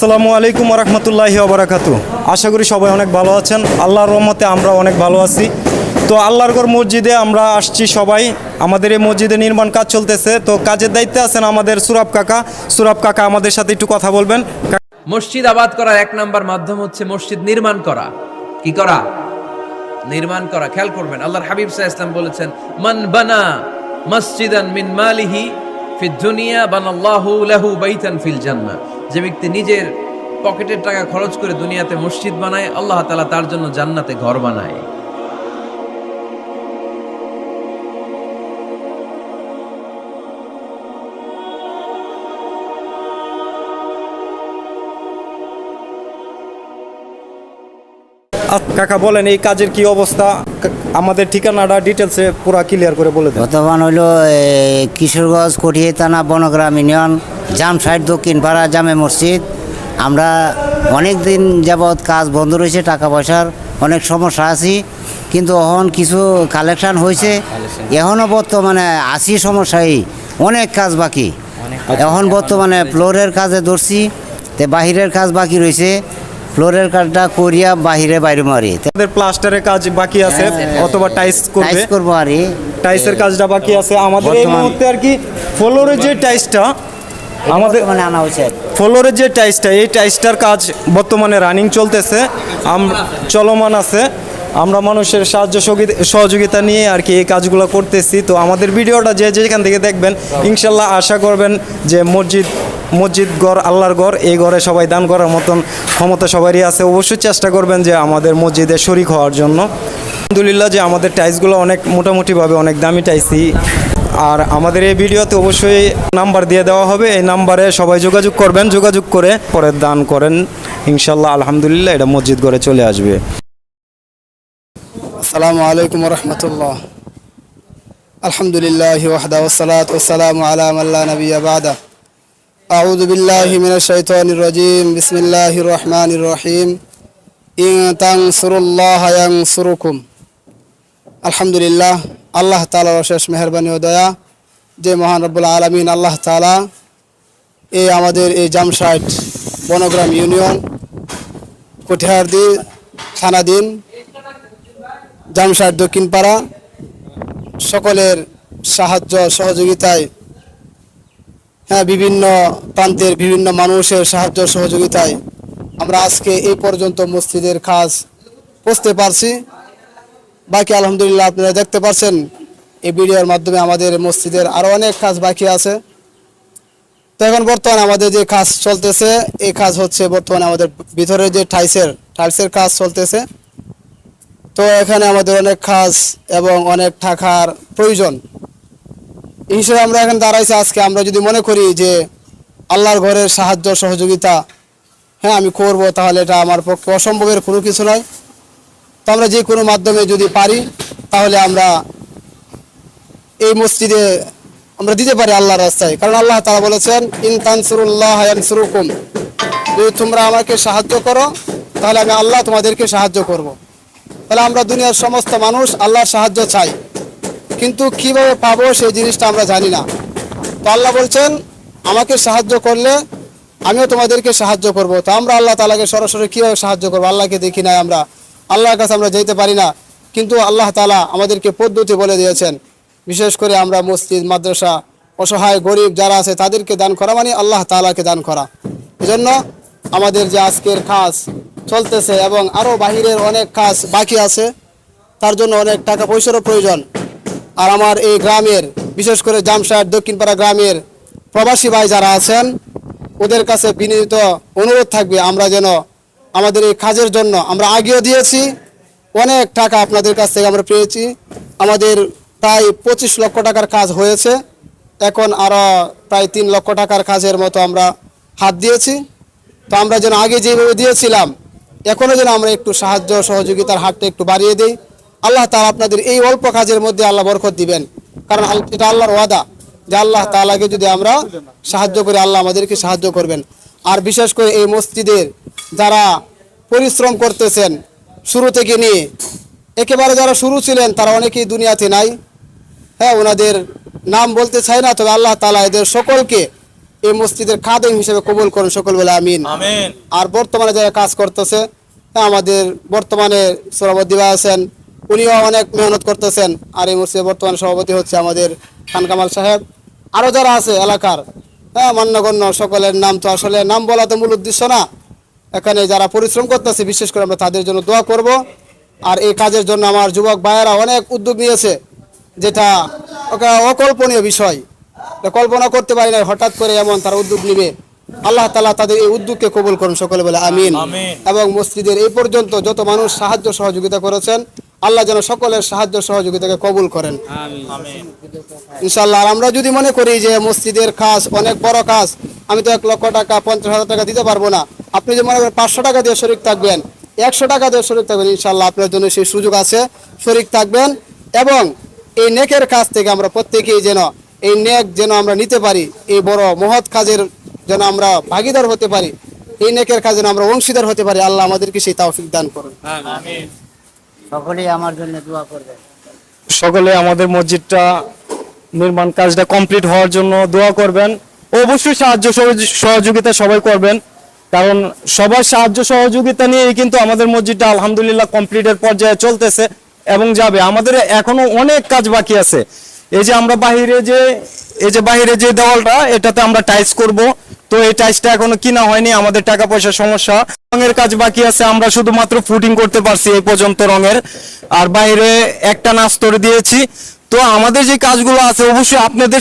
আসসালামু আলাইকুম রহমতুল্লাহি ওবারাকাতু। আশা করি সবাই অনেক ভালো আছেন। আল্লাহর রহমতে আমরা অনেক ভালো আছি। তো আল্লাহর ঘর মসজিদে আমরা আসছি সবাই। আমাদের এই মসজিদে নির্মাণ কাজ চলতেছে। তো কাজের দায়িত্বে আছেন আমাদের সুরাব কাকা। সুরাব কাকা আমাদের সাথে একটু কথা বলবেন। মসজিদ আবাদ করার এক নাম্বার মাধ্যম হচ্ছে মসজিদ নির্মাণ করা। কি করা? নির্মাণ করা। খেয়াল করবেন, আল্লাহর হাবিব সাল্লাল্লাহু আলাইহি ওয়াসাল্লাম বলেছেন, মান বানা মসজিদান মিন মালিহি ফিদ দুনিয়া বানাল্লাহু লাহু বাইতান ফিল জান্নাহ। যে ব্যক্তি নিজের পকেটের টাকা খরচ করে দুনিয়াতে মসজিদ বানায়, আল্লাহ তাআলা তার জন্য জান্নাতে ঘর বানায়। কাকা বলেন এই কাজের কি অবস্থা? আমাদের ঠিকানাটা ডিটেলসে পুরো ক্লিয়ার করে বলে দেন। বর্তমান হইল কিশোরগঞ্জ কটিয়ে থানা বনগ্রাম ইউনিয়ন জামসাইড দক্ষিণ পাড়া জামে মসজিদ। আমরা অনেক দিন যাবৎ কাজ বন্ধ রয়েছে, টাকা পয়সার অনেক সমস্যা আছি, কিন্তু এখন কিছু কালেকশন হয়েছে। এখনও বর্তমানে আছি সমস্যায়, অনেক কাজ বাকি। এখন বর্তমানে ফ্লোরের কাজে ধরছি, তে বাহিরের কাজ বাকি রয়েছে। ফ্লোরের কাজটা করিয়া বাইরে মারি, আমাদের প্লাস্টারের কাজ বাকি আছে অথবা টাইলস করবো আর টাইলসের কাজটা বাকি আছে আমাদের এই মুহূর্তে আর কি। ফ্লোরের যে টাইলসটা আমাদের মানে আনা হয়েছে, ফ্লোরের যে টাইলসটা, এই টাইলসটার কাজ বর্তমানে রানিং চলতেছে, চলমান আছে। আমরা মানুষের সহযোগিতা নিয়ে আর কি এই কাজগুলো করতেছি। তো আমাদের ভিডিওটা যে যেখান থেকে দেখবেন, ইনশাল্লাহ আশা করবেন যে মসজিদ ঘর আল্লাহর ঘর, এই ঘরে সবাই দান করার মতন ক্ষমতা সবারই আছে। অবশ্যই চেষ্টা করবেন যে আমাদের মসজিদে শরিক হওয়ার জন্য। আলহামদুলিল্লাহ যে আমাদের টাইলসগুলো অনেক মোটামুটিভাবে অনেক দামি টাইলসই। আর আমাদের এই ভিডিওতে অবশ্যই নাম্বার দিয়ে দেওয়া হবে, এই নাম্বারে সবাই যোগাযোগ করবেন, যোগাযোগ করে পরে দান করেন ইনশাল্লাহ। আলহামদুলিল্লাহ এটা মসজিদ ঘরে চলে আসবে। আসসালামু আলাইকুম রহমতুল্লাহ। আলহামদুলিল্লাহ ওয়াহদা ওয়াসসালাতু ওয়াসসালামু আলা মান লা নাবিয়্যা বা'দা। আউযু বিল্লাহি মিনাশ শাইতানির রাজীম। বিসমিল্লাহির রহমানির রহিম। ইন তানসুরুল্লাহা ইয়ানসুরুকুম। আলহামদুলিল্লাহ, আল্লাহ তাআলার অশেষ মেহেরবানি ও দয়া যে মহান রব্বুল আলামিন আল্লাহ তাআলা এই আমাদের এই জামসাইড বনগ্রাম ইউনিয়ন কটিহারদি থানাধীন জামসাইড দক্ষিণ পাড়া সকলের সাহায্য সহযোগিতায়, বিভিন্ন প্রান্তের বিভিন্ন মানুষের সাহায্য সহযোগিতায় আমরা আজকে এই পর্যন্ত মসজিদের কাজ করতে পারছি। বাকি আলহামদুলিল্লাহ আপনারা দেখতে পাচ্ছেন এই ভিডিওর মাধ্যমে আমাদের মসজিদের আরও অনেক কাজ বাকি আছে। তো এখন বর্তমানে আমাদের যে কাজ চলতেছে, এই কাজ হচ্ছে বর্তমানে আমাদের ভিতরে যে টাইলসের কাজ চলতেছে। তো এখানে আমাদের অনেক কাজ এবং অনেক টাকার প্রয়োজন। এই হিসেবে আমরা এখন দাঁড়াইছি। আজকে আমরা যদি মনে করি যে আল্লাহর ঘরের সাহায্য সহযোগিতা আমি করব, তাহলে এটা আমার পক্ষে অসম্ভবের কোনো কিছু নয়। তো আমরা যে কোনো মাধ্যমে যদি পারি তাহলে আমরা এই মসজিদে আমরা দিতে পারি আল্লাহর রাস্তায়। কারণ আল্লাহ তাআলা বলেছেন, ইন তানসুরুল্লাহা ইয়ানসুরুকুম। যদি তোমরা আমাকে সাহায্য করো তাহলে আমি আল্লাহ তোমাদেরকে সাহায্য করব। তাহলে আমরা দুনিয়ার সমস্ত মানুষ আল্লাহর সাহায্য চাই, কিন্তু কিভাবে পাবো সেই জিনিসটা আমরা জানি না। তো আল্লাহ বলছেন, আমাকে সাহায্য করলে আমিও তোমাদেরকে সাহায্য করব। তো আমরা আল্লাহ তাআলাকে সরাসরি কীভাবে সাহায্য করবো? আল্লাহকে দেখি নাই, আমরা আল্লাহর কাছে আমরা যেতে পারি না, কিন্তু আল্লাহ তাআলা আমাদেরকে পদ্ধতি বলে দিয়েছেন। বিশেষ করে আমরা মসজিদ, মাদ্রাসা, অসহায় গরিব যারা আছে তাদেরকে দান করা মানে আল্লাহ তাআলাকে দান করা। এজন্য আমাদের যে আজকের কাজ চলতেছে এবং আরও বাহিরের অনেক কাজ বাকি আছে, তার জন্য অনেক টাকা পয়সারও প্রয়োজন। আর আমার এই গ্রামের, বিশেষ করে জামসাইড দক্ষিণপাড়া গ্রামের প্রবাসী ভাই যারা আছেন, ওদের কাছে বিনীত অনুরোধ থাকবে আমরা যেন আমাদের এই কাজের জন্য, আমরা আগেও দিয়েছি অনেক টাকা আপনাদের কাছ থেকে আমরা পেয়েছি। আমাদের প্রায় 25 লক্ষ টাকার কাজ হয়েছে, এখন আরও প্রায় 3 লক্ষ টাকার কাজের মতো আমরা হাত দিয়েছি। তো আমরা যেন আগে যেভাবে দিয়েছিলাম এখনও যেন আমরা একটু সাহায্য সহযোগিতার হাতটা একটু বাড়িয়ে দিই। আল্লাহ তাআলা আপনাদের এই অল্প কাজের মধ্যে আল্লাহ বরকত দিবেন, কারণ এটা আল্লাহর ওয়াদা যে আল্লাহ তাআলাকে যদি আমরা সাহায্য করি আল্লাহ আমাদেরকে সাহায্য করবেন। আর বিশেষ করে এই মসজিদের যারা পরিশ্রম করতেছেন শুরু থেকে নিয়ে, একেবারে যারা শুরু ছিলেন তারা অনেকেই দুনিয়াতে নাই। ওনাদের নাম বলতে চাই না, তবে আল্লাহ তাআলা এদের সকলকে এই মসজিদের খাদেম হিসেবে কবুল করুন, সকল বলে আমিন। আমিন। আর বর্তমানে যারা কাজ করতেছে, আমাদের বর্তমানে সভাপতি ভাই আছেন, উনিও অনেক মেহনত করতেছেন। আর এই মসজিদের বর্তমানে সভাপতি হচ্ছে আমাদের খান কামাল সাহেব। আরো যারা আছে এলাকার মান্যগণ্য সকলের নাম তো আসলে নাম বলা তো মূল উদ্দেশ্য না, এখানে যারা পরিশ্রম করতেছে বিশেষ করে আমরা তাদের জন্য দোয়া করব। আর এই কাজের জন্য আমার যুবক ভাইয়েরা অনেক উদ্যোগ নিয়েছে, যেটা অকল্পনীয় বিষয়, এটা কল্পনা করতে পারি না হঠাৎ করে এমন তারা উদ্যোগ নিবে। আল্লাহ তাআলা তাদের এই উদ্যোগকে কবুল করুন, সকলে বলে আমিন। এবং মসজিদের এই পর্যন্ত যত মানুষ সাহায্য সহযোগিতা করেছেন, আল্লাহ যেন সকলের সাহায্য সহযোগিতাকে কবুল করেন ইনশাআল্লাহ। আর আমরা যদি মনে করি যে মসজিদের কাজ অনেক বড় কাজ, আমি তো 1 লক্ষ টাকা 50,000 টাকা দিতে পারবো না, আপনি যদি মনে করেন 500 টাকা দিয়ে শরীক থাকবেন, 100 টাকা দিয়ে শরীক থাকবেন, ইনশাআল্লাহ আপনার জন্য সেই সুযোগ আছে, শরীক থাকবেন। এবং এই নেকের কাজ থেকে আমরা প্রত্যেকেই যেন এই নেক যেন আমরা নিতে পারি, এই বড় মহৎ কাজের যেন আমরা ভাগীদার হতে পারি, এই নেকের কাজে যেন আমরা অংশীদার হতে পারি। আল্লাহ আমাদেরকে সেই তৌফিক দান করুন। সকলেই আমার জন্য দোয়া করবেন। সকলে আমাদের মসজিদটা নির্মাণ কাজটা কমপ্লিট হওয়ার জন্য দোয়া করবেন। অবশ্যই সাহায্য সহযোগিতা সবাই করবেন, কারণ সবার সাহায্য সহযোগিতা নিয়েই কিন্তু আমাদের মসজিদটা আলহামদুলিল্লাহ কমপ্লিটের পর্যায়ে চলতেছে এবং যাবে। আমাদের এখনো অনেক কাজ বাকি আছে। এই যে আমরা বাহিরে যে দেওয়ালটা, এটাতে আমরা টাইলস করব, তো এই টাইলসটা এখনো কিনা হয়নি, আমাদের টাকা পয়সার সমস্যা। রঙের কাজ বাকি আছে, আমরা শুধুমাত্র ফুটিং করতে পারছি এই পর্যন্ত রঙের, আর বাইরে একটা নাস্তর দিয়েছি। তো আমাদের যে কাজগুলো আছে অবশ্যই আপনাদের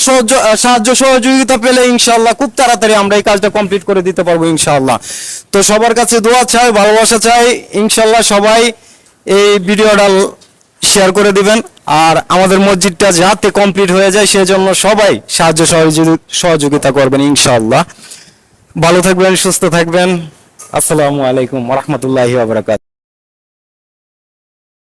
সাহায্য সহযোগিতা পেলে ইনশাআল্লাহ খুব তাড়াতাড়ি আমরা এই কাজটা কমপ্লিট করে দিতে পারবো ইনশাআল্লাহ। তো সবার কাছে দোয়া চাই, ভালোবাসা চাই, ইনশাআল্লাহ সবাই এই ভিডিওটা শেয়ার করে দিবেন। আর আমাদের মসজিদটা যাতে কমপ্লিট হয়ে যায় সেজন্য সবাই সাহায্য সহযোগিতা করবেন ইনশাআল্লাহ। ভালো থাকবেন, সুস্থ থাকবেন। আসসালামু আলাইকুম ওয়া রাহমাতুল্লাহি ওয়া বারাকাতুহু।